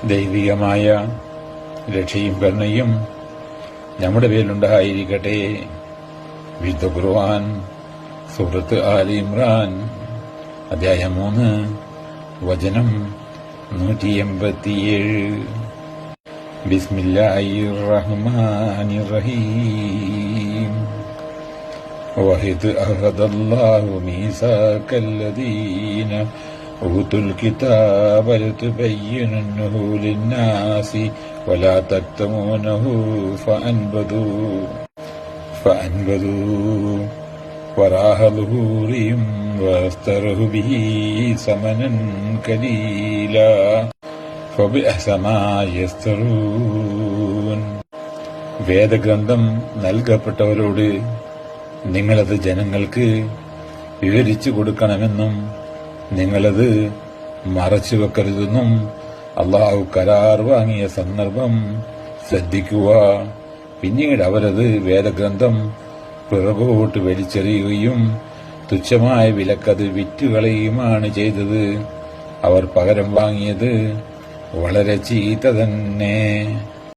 ദൈവികമായ രക്ഷയും കരുണയും നമ്മുടെ പേരിലുണ്ടായിരിക്കട്ടെ. വിശുദ്ധ ഖുർആൻ സൂറത്ത് ആൽ ഇമ്രാൻ അധ്യായം 3 വചനം 187. ബിസ്മില്ലാഹിർ റഹ്മാനിർ റഹീം. വഹിദ് അഹദല്ലാഹു മീസാകല്ലദീന ഊതുൽ കിതാബ ലതുബയ്യിനുന്നഹു ലിന്നാസി വലാ തക്തുമൂനഹു ഫഅൻബദൂ വറാഅ ളുഹൂറിഹിം വസ്തറഹു ബിഹി സമനൻ ഖലീലാ ഫബിഅസ മാ യസ്തറൂൻ. വേദഗ്രന്ഥം നൽകപ്പെട്ടവരോട് നിങ്ങളത് ജനങ്ങൾക്ക് വിവരിച്ചു കൊടുക്കണമെന്നും നിങ്ങളത് മറച്ചുവെക്കരുതെന്നും അള്ളാഹു കരാർ വാങ്ങിയ സന്ദർഭം ശ്രദ്ധിക്കുക. പിന്നീട് അവരത് വേദഗ്രന്ഥം പിറകോട്ട് വലിച്ചെറിയുകയും തുച്ഛമായ വിലക്കത് വിറ്റുകളയുമാണ് ചെയ്തത്. അവർ പകരം വാങ്ങിയത് വളരെ ചീത്ത തന്നെ.